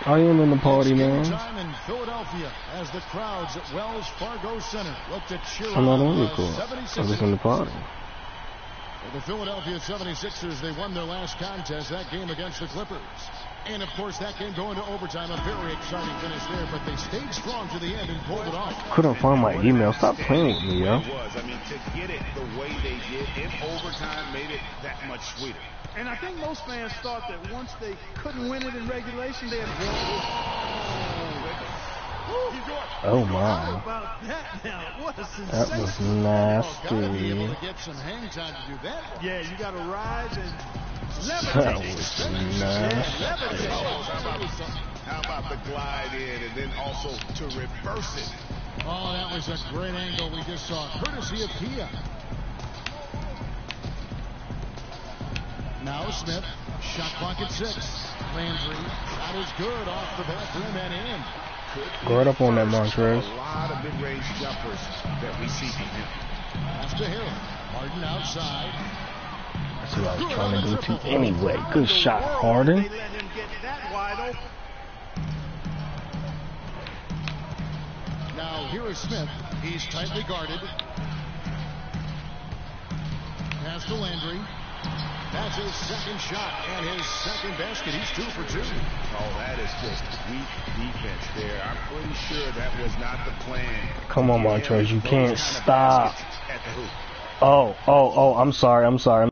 I am in the party, man. Time in Philadelphia as the crowds at Wells Fargo Center look to cheer I'm not on on record. the I'm 76ers. just in the party. For the Philadelphia 76ers, they won their last contest, that game against the Clippers. And, of course, that game going to overtime, a very exciting finish there, but they stayed strong to the end and pulled it off. Couldn't find my email. Stop playing with me, yo. I mean, to get it the way they did in overtime made it that much sweeter. And I think most fans thought that once they couldn't win it in regulation, they had Oh my. How about that now? What a That sensation. was Gotta be able nasty. to get some hang time to do that. Yeah, you got to rise and That levitate. was nasty. How about the glide in and then also to reverse it? Oh, that was a great angle we just saw, courtesy of Kia. Now Smith, shot clock at 6. Landry, shot is good off the back rim and in. Guard up on that, Montrez. A lot of mid-range jumpers that we see from him. Pass to Hill. Harden outside. That's what I was trying to do to anyway. Good shot, Harden. They let him get that wide open. Now here is Smith. He's tightly guarded. Pass to Landry. That's his second shot and his second basket. He's 2 for 2. Oh, that is just weak defense there. I'm pretty sure that was not the plan. Come on, Montrez. You can't stop. At the hoop. Oh, I'm sorry.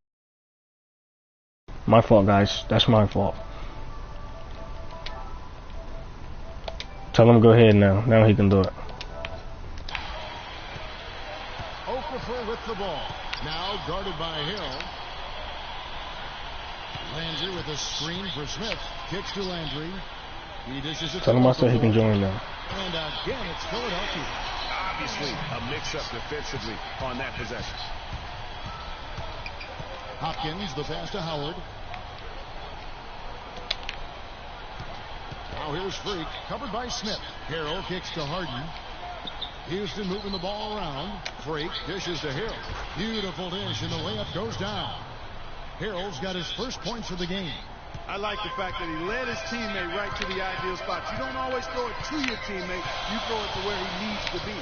My fault, guys. That's my fault. Tell him to go ahead now. Now he can do it. Okafor with the ball. Now guarded by Hill. Landry with a screen for Smith. Kicks to Landry. He dishes it. Tell him I said he can join now. And again, it's Philadelphia. Obviously, a mix-up defensively on that possession. Hopkins, the pass to Howard. Now here's Freak, covered by Smith. Harrell kicks to Harden. Houston moving the ball around. Freak dishes to Hill. Beautiful dish, and the layup goes down. Harrell's got his first points of the game. I like the fact that he led his teammate right to the ideal spot. You don't always throw it to your teammate. You throw it to where he needs to be.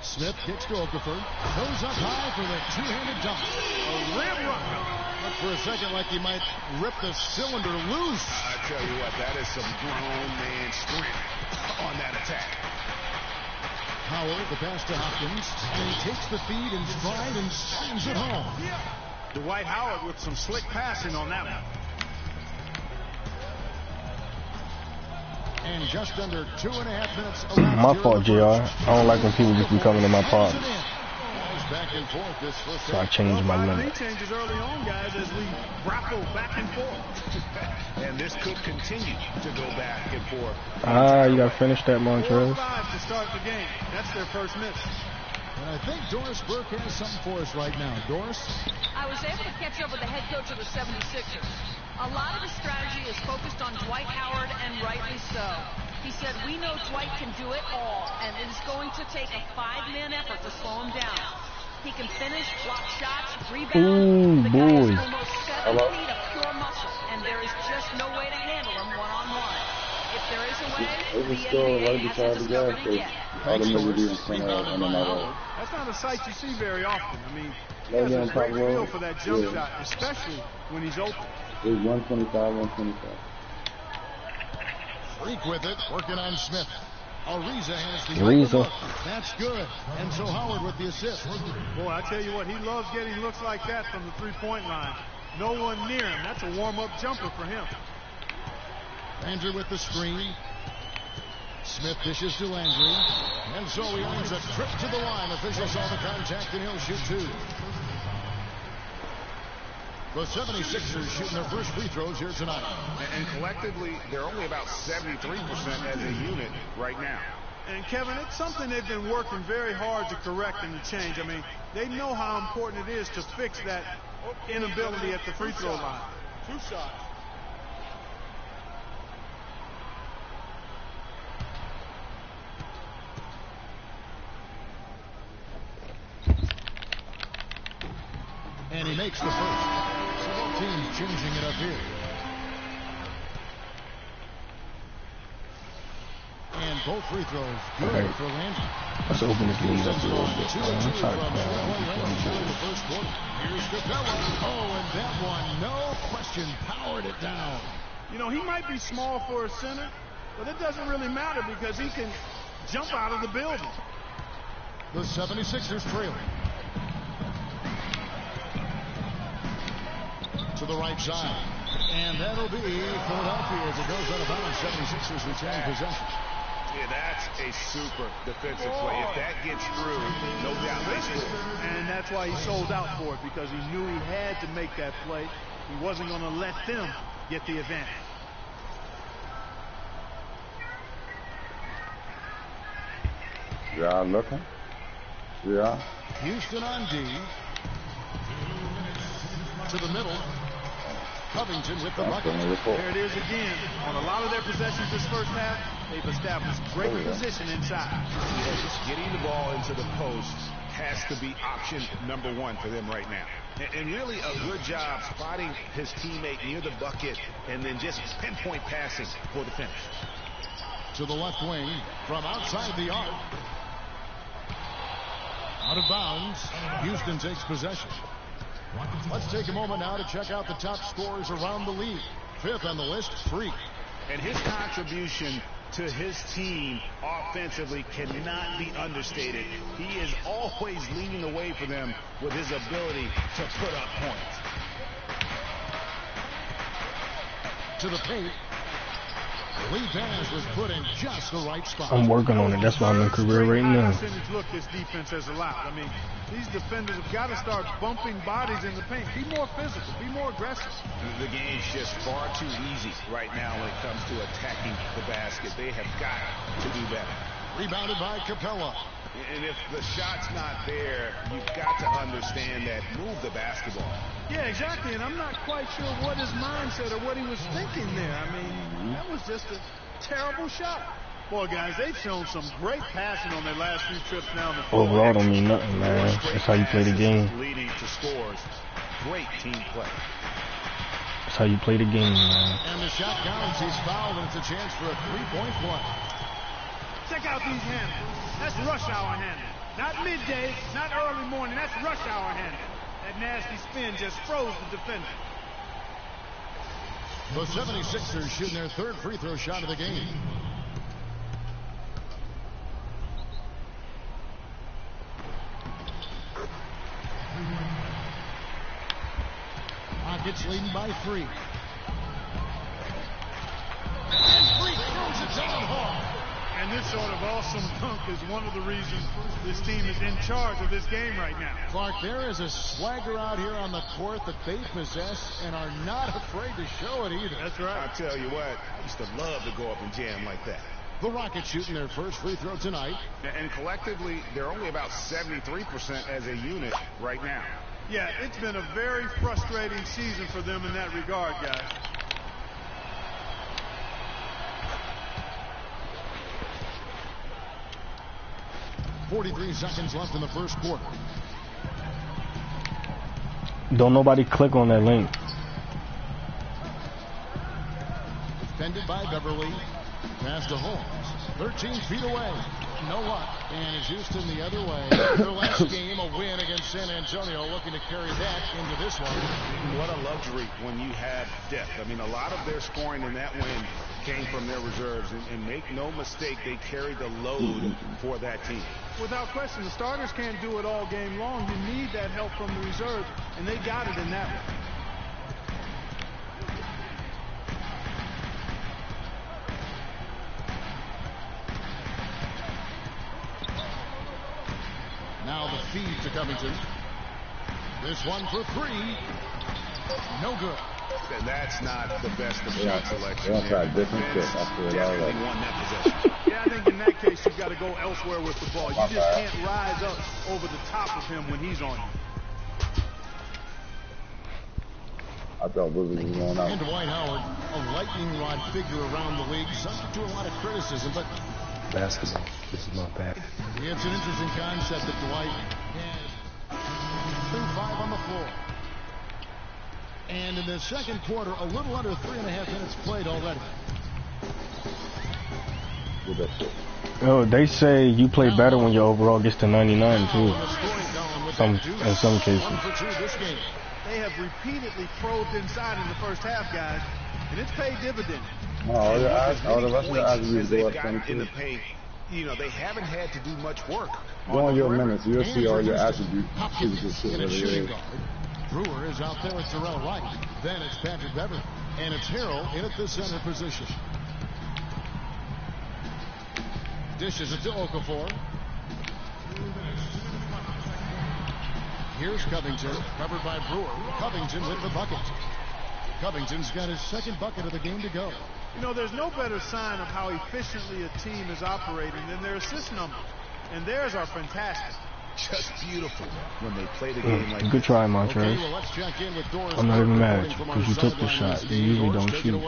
Smith kicks to Okafor. Goes up high for the two-handed dunk. A rim run. Looked for a second like he might rip the cylinder loose. I tell you what, that is some grown man strength on that attack. Howard, the pass to Hopkins, and he takes the feed in stride and slams it home. Dwight Howard with some slick passing on that one. And just under 2.5 minutes. My fault, JR. I don't like when people just be coming in my pod. Back and forth this first So I changed my limit. Changes early on, guys, as we grapple back and forth. And this could continue to go back and forth. You gotta finish that, Montrez. 4-5 to start the game. That's their first miss. And I think Doris Burke has something for us right now. Doris? I was able to catch up with the head coach of the 76ers. A lot of his strategy is focused on Dwight Howard, and rightly so. He said, we know Dwight can do it all, and it is going to take a 5-man effort to slow him down. He can finish, block shots, rebound. Ooh, the guy boy. is almost 7 feet of pure muscle, and there is just no way to handle him one-on-one. If there is a way, the NBA hasn't discovered it yet. That's not a sight you see very often. I mean, he has a great feel for that jump shot, especially when he's open. It's 125. Freak with it, working on Smith. Ariza has the Ariza. look. That's good. And so Howard with the assist. Boy, I tell you what, he loves getting looks like that from the three-point line. No one near him. That's a warm-up jumper for him. Landry with the screen. Smith dishes to Landry. And so he earns a trip to the line. Officials saw the contact, and he'll shoot 2. The 76ers shooting their first free throws here tonight. And collectively, they're only about 73% as a unit right now. And, Kevin, it's something they've been working very hard to correct and to change. I mean, they know how important it is to fix that inability at the free throw line. 2 shots. And he makes the first. So both teams changing it up here. both free throws good Okay. for Landry. Let's open this lead up a little bit. Two Man. and I'm two trying to from play the around with range these in the boys. first quarter. Here's Capella. Oh, and that one, no question, powered it down. You know, he might be small for a center, but it doesn't really matter because he can jump out of the building. The 76ers trail. To the right side. And that'll be Philadelphia as it goes out of bounds. 76ers retain possession. Yeah, that's a super defensive play. If that gets through, no doubt they score. And that's why he sold out for it, because he knew he had to make that play. He wasn't going to let them get the advantage. Yeah, looking. Yeah. Houston on D. To the middle. Covington with the bucket. There it is again. On a lot of their possessions this first half, they've established great position inside. Yeah, just getting the ball into the post has to be option number one for them right now. And really a good job spotting his teammate near the bucket and then just pinpoint passing for the finish. To the left wing from outside the arc. Out of bounds. Houston takes possession. Let's take a moment now to check out the top scorers around the league. Fifth on the list, Freak. And his contribution to his team offensively cannot be understated. He is always leading the way for them with his ability to put up points. To the paint. Lee pass was put in just the right spot. I'm working on it. That's why I'm in career right now. Look, this defense has allowed. I mean, these defenders have got to start bumping bodies in the paint. Be more physical. Be more aggressive. The game's just far too easy right now when it comes to attacking the basket. They have got to do better. Rebounded by Capella. And if the shot's not there, you've got to understand that. Move the basketball. Yeah, exactly. And I'm not quite sure what his mindset or what he was thinking there. I mean, that was just a terrible shot. Boy, guys, they've shown some great passing on their last few trips down the floor. Overall don't mean nothing, man. That's how you play the game. Leading to scores. Great team play. That's how you play the game, man. And the shot counts. He's fouled, and it's a chance for a three-point play. Check out these handles. That's rush hour handle. Not midday, not early morning. That's rush hour handle. That nasty spin just froze the defender. The 76ers shooting their third free throw shot of the game. Rockets leading by 3. And Freak throws it down hard. And this sort of awesome dunk is one of the reasons this team is in charge of this game right now. Clark, there is a swagger out here on the court that they possess and are not afraid to show it either. That's right. I tell you what, I used to love to go up and jam like that. The Rockets shooting their first free throw tonight. And collectively, they're only about 73% as a unit right now. Yeah, it's been a very frustrating season for them in that regard, guys. .43 seconds left in the first quarter. Don't nobody click on that link. Defended by Beverly. Pass to Holmes. 13 feet away. No luck. And it's Houston the other way. Their last game, a win against San Antonio, looking to carry that into this one. What a luxury when you have depth. I mean, a lot of their scoring in that win came from their reserves. And make no mistake, they carried the load for that team. Without question, the starters can't do it all game long. You need that help from the reserves, and they got it in that one. Now the feed to Covington. This one for 3. No good. And that's not the best of shot selection. That's a different fit. Definitely won that possession. Yeah, I think in that case, you've got to go elsewhere with the ball. You just can't rise up over the top of him when he's on you. I thought Willie was going out. And Dwight Howard, a lightning rod figure around the league, subject to a lot of criticism, but Basketball. This is my bad. it's an interesting concept that Dwight has 2-5 on the floor. And in the second quarter, a little under 3.5 minutes played already. Good that shit. Oh, they say you play better when your overall gets to 99 too. In some cases. They have repeatedly probed inside in the first half, guys, and it's paid dividends. Oh, the rest of the attributes go up in the paint. You know, they haven't had to do much work. Go on your minutes, you'll see all your attributes. Brewer is out there with Terrell Wright. Then it's Patrick Beverly. And it's Harrell in at the center position. Dishes it to Okafor. Here's Covington, covered by Brewer. Covington with the bucket. Covington's got his second bucket of the game to go. You know, there's no better sign of how efficiently a team is operating than their assist numbers. And theirs are fantastic. Just beautiful when they play the game like good try, Montrez. Okay, well, let's check in with Doris. I'm not even mad because you took the shot. You usually don't shoot.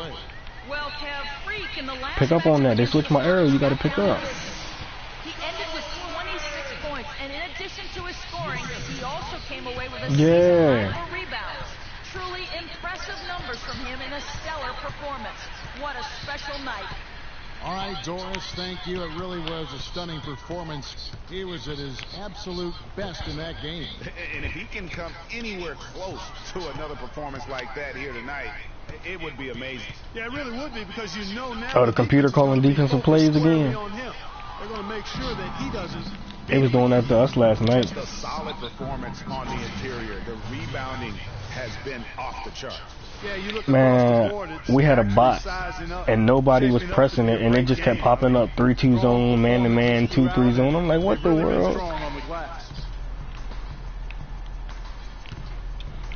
Well, Kev, Freak in the last Pick up on that. They switched my arrow. You got to pick up. He ended with 26 points, and in addition to his scoring, he also came away with a Yeah. season high for rebounds. Truly impressive numbers from him in a stellar performance. What a special night. All right, Doris, thank you. It really was a stunning performance. He was at his absolute best in that game. And if he can come anywhere close to another performance like that here tonight, it would be amazing. Yeah, it really would be, because you know now. Oh, the computer calling defensive plays again. They're going to make sure that he doesn't. They was doing that to us last night. Just a solid performance on the interior. The rebounding has been off the charts. Yeah, you look Man, across the board, we had a bot, and nobody was pressing it, and it just kept popping up 3-2 zone, man-to-man, 2-3 zone. I'm like, what the world?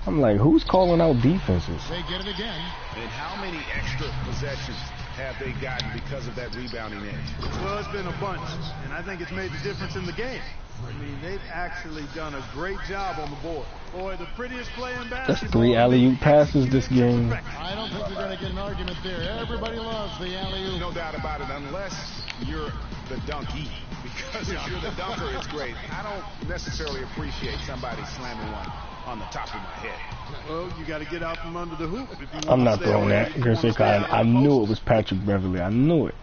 I'm like, who's calling out defenses? They get it again. And how many extra possessions have they gotten because of that rebounding edge? Well, it's been a bunch, and I think it's made the difference in the game. I mean, they've actually done a great job on the board. Boy, the prettiest play in basketball. That's 3 alley-oop passes this game. I don't think you're going to get an argument there. Everybody loves the alley-oop. No doubt about it, unless you're the donkey. Because if you're the dunker, it's great. I don't necessarily appreciate somebody slamming one on the top of my head. Well, you got to get out from under the hoop. If you want I'm not to stay throwing away. that. I knew it was Patrick Beverly. I knew it.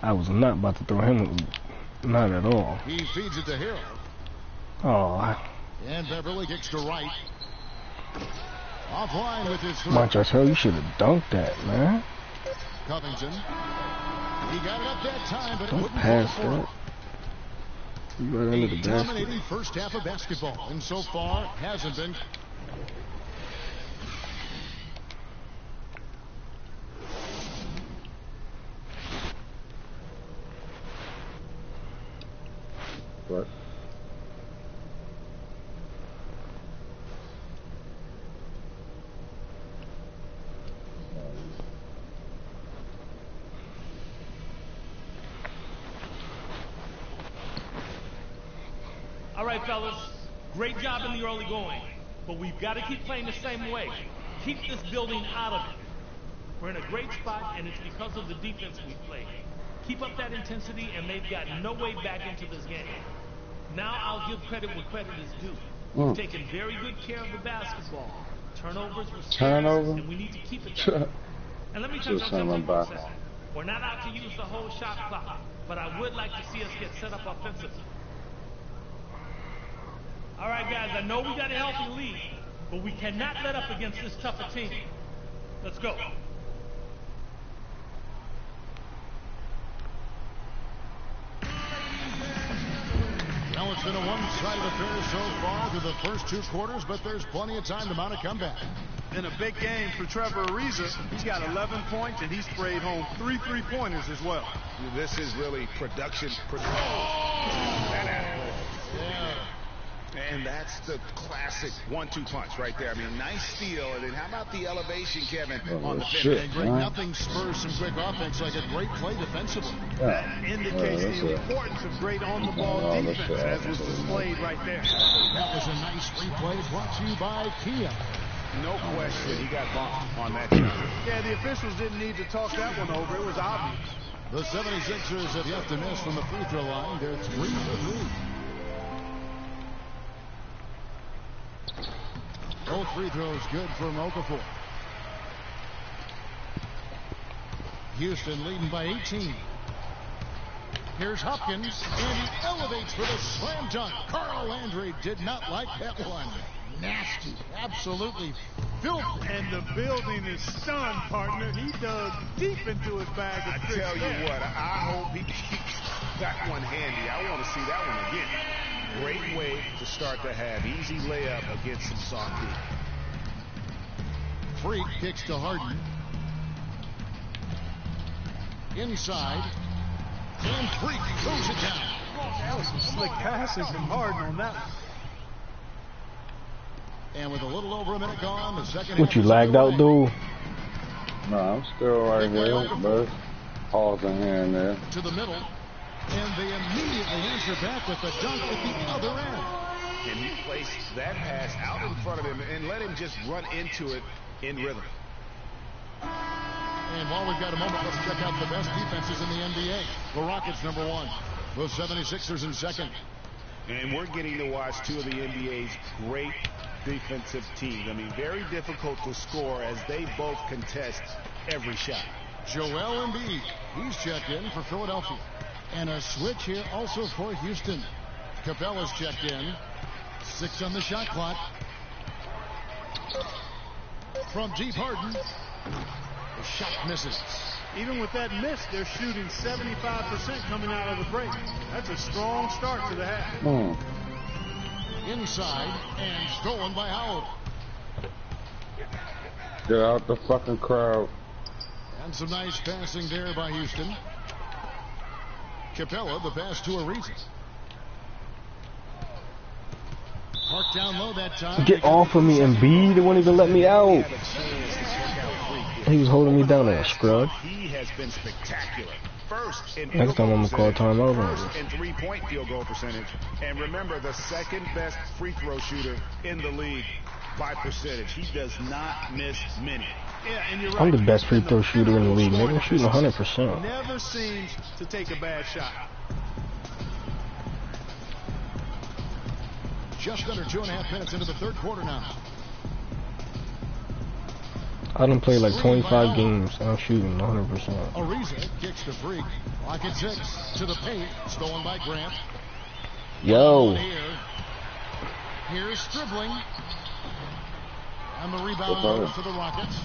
I was not about to throw him a loop. Not at all. He feeds it to Hill. Oh. And Beverly kicks to right. Offline with his throw. Montrezl Harrell, you should have dunked that, man. Covington. He got it up that time, but don't it wouldn't pass fall that. You right under the basket. Dominating first half of basketball, and so far hasn't been. What? All right, fellas, great job in the early going, but we've got to keep playing the same way. Keep this building out of it. We're in a great spot, and it's because of the defense we play. Keep up that intensity, and they've got no way back into this game. Now I'll give credit where credit is due. We've taken very good care of the basketball. Turnovers were serious, and we need to keep it that way. And let me tell you something about that. We're not out to use the whole shot clock, but I would like to see us get set up offensively. All right, guys, I know we got a healthy lead, but we cannot let up against this tougher team. Let's go. Well, it's been a one-sided affair so far through the first 2 quarters, but there's plenty of time to mount a comeback. In a big game for Trevor Ariza, he's got 11 points, and he sprayed home 3 3-pointers as well. This is really production. And that's the classic 1-2 punch right there. I mean, nice steal. And then how about the elevation, Kevin, on the finish? And great, nothing spurs some quick offense like a great play defensively. That indicates the importance of great on-the-ball defense, as was displayed right there. That was a nice replay brought to you by Kia. No question, he got bumped on that shot. Yeah, the officials didn't need to talk that one over. It was obvious. The 76ers have yet to miss from the free throw line. They're 3 for 3. Both free throws good from Okafor. Houston leading by 18. Here's Hopkins, and he elevates for the slam dunk. Carl Landry did not like that one. Nasty, absolutely filthy. And the building is stunned, partner. He dug deep into his bag of tricks. I tell you what, I hope he keeps that one handy. I want to see that one again. Great way to start the half. Easy layup against some soft D. Freak kicks to Harden. Inside. And Freak throws it down. That was some slick passing from Harden on that one. And with a little over a minute gone, the second. What, you lagged out, dude? No, I'm still right here, but pausing here and there. To the middle. And they immediately answer back with a dunk at the other end. And he placed that pass out in front of him and let him just run into it in rhythm. And while we've got a moment, let's check out the best defenses in the NBA. The Rockets, number 1. The 76ers in second. And we're getting to watch two of the NBA's great defensive teams. I mean, very difficult to score as they both contest every shot. Joel Embiid, he's checked in for Philadelphia. And a switch here also for Houston. Capella's checked in. 6 on the shot clock. From deep, Harden. The shot misses. Even with that miss, they're shooting 75% coming out of the break. That's a strong start to the half. Inside and stolen by Howard. Get out the fucking crowd. And some nice passing there by Houston. Capella, the pass to Ariza. Park down low that time. Get off of me, Embiid. They won't even let me out. He was holding me down there, scrub. He has been spectacular. First in Next time I'm gonna call timeout. First in three-point field goal percentage. And remember, the second best free throw shooter in the league by percentage. He does not miss many. Yeah, and you're right. I'm the best free throw shooter in the league, nigga. I'm shooting 100%. Never seems to take a bad shot. Just under 2.5 minutes into the third quarter now. I done played like 25 games, and I'm shooting 100%. Ariza kicks the Freak. Lock at 6 to the paint. Stolen by Grant. Yo. Here's Stribling. And the rebound goes to the Rockets.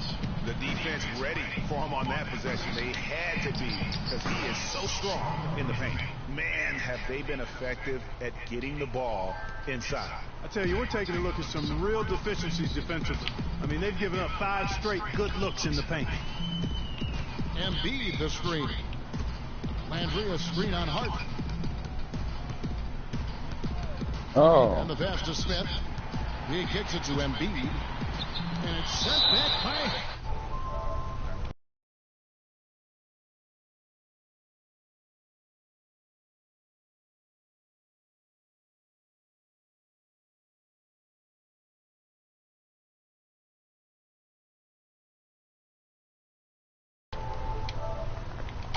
The defense ready for him on that possession. They had to be, because he is so strong in the paint. Man, have they been effective at getting the ball inside. I tell you, we're taking a look at some real deficiencies defensively. I mean, they've given up 5 straight good looks in the paint. Embiid the screen. Landry a screen on Hart. Oh. And the pass to Smith. He kicks it to Embiid. And it's sent back by...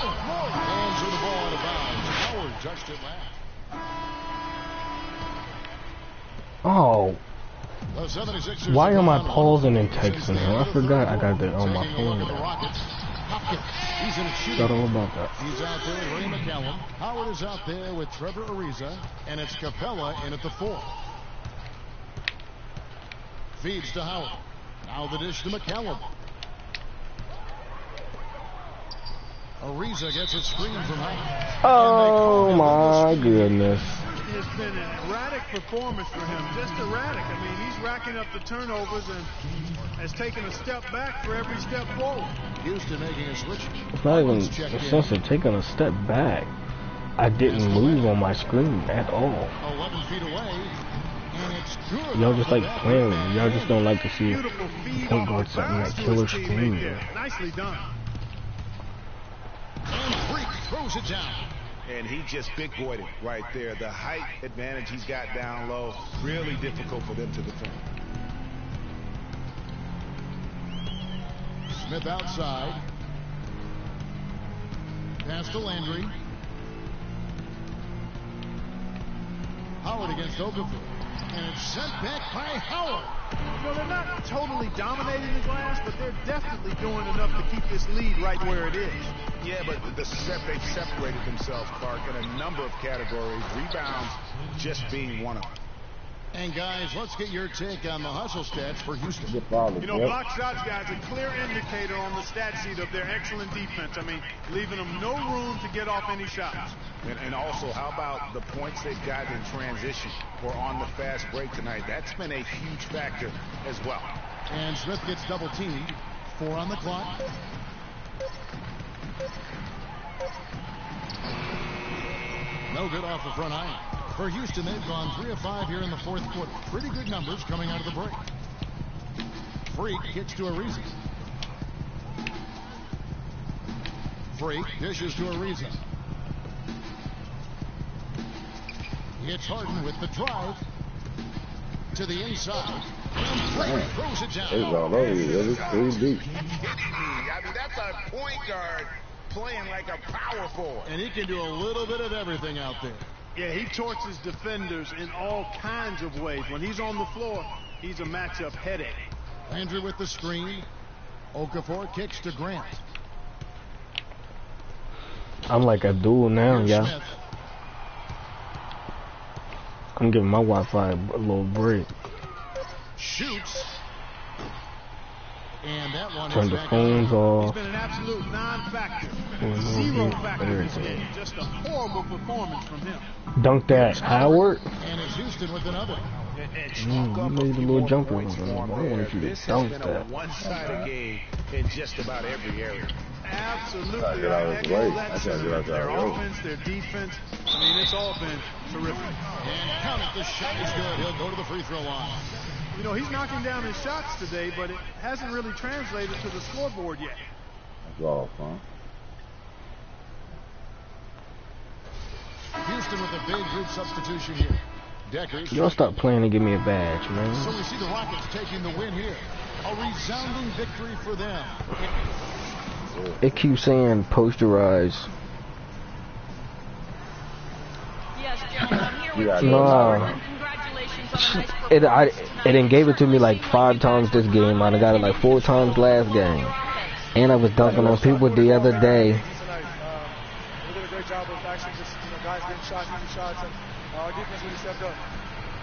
Hands with the ball out of bounds. Howard touched it last. Oh. The 76ers Why am I pausing and texting him? I forgot I got that on my phone. He's in a shooting. Forgot all about that. He's out there with Ray McCallum. Howard is out there with Trevor Ariza. And it's Capella in at the 4. Feeds to Howard. Now the dish to McCallum. Ariza gets a screen from Howard. Oh my goodness. It's been an erratic performance for him, just erratic. I mean, he's racking up the turnovers and has taken a step back for every step forward. Houston making a switch. It's not even a sense of taking a step back. I didn't move on my screen at all. 11 feet away, and it's good. Y'all just like playing with me. Y'all just don't like to see point guard something like killer screen. Nicely done. And Freak throws it down. And he just big boyed it right there. The height advantage he's got down low, really difficult for them to defend. Smith outside. Pass to Landry. Howard against Okafor. And it's sent back by Howard. Well, they're not totally dominating the glass, but they're definitely doing enough to keep this lead right where it is. Yeah, but they've separated themselves, Clark, in a number of categories. Rebounds just being one of them. And guys, let's get your take on the hustle stats for Houston. You know, block shots, guys, a clear indicator on the stat sheet of their excellent defense. I mean, leaving them no room to get off any shots. And also, how about the points they've gotten in transition or on the fast break tonight? That's been a huge factor as well. And Smith gets double teamed. 4 on the clock. No good off the front iron. For Houston, they've gone 3 of 5 here in the fourth quarter. Pretty good numbers coming out of the break. Freak kicks to Ariza. Freak dishes to Ariza. It's Harden with the drive to the inside. And Freak throws it down. It's all over you. It's 3 deep. I mean, that's a point guard playing like a power forward. And he can do a little bit of everything out there. Yeah, he torches defenders in all kinds of ways. When he's on the floor, he's a matchup headache. Andrew with the screen. Okafor kicks to Grant. I'm like a duel now, y'all. Smith. I'm giving my Wi-Fi a little break. Shoots. And that one Turn is the back phones on. off. He's been an absolute non-factor. Zero factor this game. Just a horrible performance from him. Dunk that, Howard. And it's Houston with another. You made a little jumper. I wanted you to This has dunk been that. a one-sided game in just about every area. Absolutely. Gotta get out of his way. That I gotta get out sentiment. of Their his way. offense, their defense. I mean, it's all been terrific. And count it. The shot is good. He'll go to the free throw line. You know, he's knocking down his shots today, but it hasn't really translated to the scoreboard yet. That's all, huh? Houston with a big group substitution here. Deckers. Y'all stop playing and give me a badge, man. So we see the Rockets taking the win here. A resounding victory for them. It keeps saying posterize. Yes, gentlemen, I'm here with Yeah, James no. Harden. Congratulations on a nice It performance didn't gave it to me like 5 times this game. I done got it like 4 times last game. And I was dunking on people the other day. We did a great job of actually just guys getting shots, easy shots, and our defense really stepped up.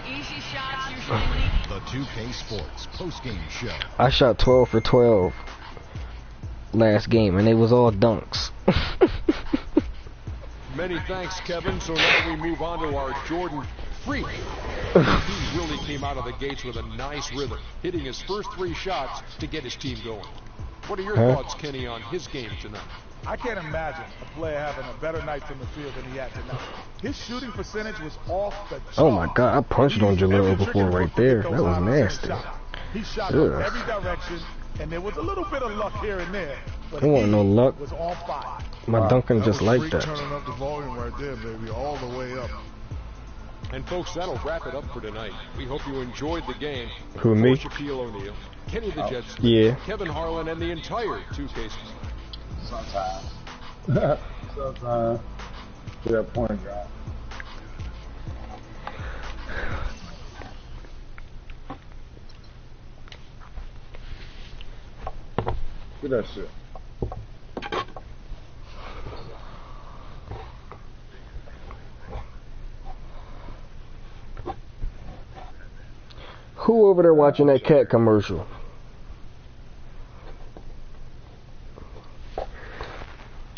Easy shots usually lead. The 2K Sports postgame show. I shot 12 for 12 last game, and they was all dunks. Many thanks, Kevin. So now we move on to our Jordan Freak. He really came out of the gates with a nice rhythm, hitting his first 3 shots to get his team going. What are your thoughts, Kenny, on his game tonight? I can't imagine a player having a better night from the field than he had tonight. His shooting percentage was off the charts. Oh my God, I punched on Jaleel before right there. That was nasty. He shot Ugh. in every direction, and there was a little bit of luck here and there. But I want no luck. was on fire. My dunking just like that. Turning up the volume right there, baby, all the way up. And folks, that'll wrap it up for tonight. We hope you enjoyed the game. Who, me? For Shaquille O'Neal, Kenny the Jet Smith, Yeah. Kevin Harlan, and the entire 2K Sports. Sometimes. Sometimes. To that point, guy. Look at that shit. Who over there watching that cat commercial?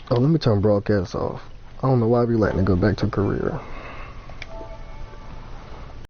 Oh, let me turn broadcast off. I don't know why we letting it go back to Korea.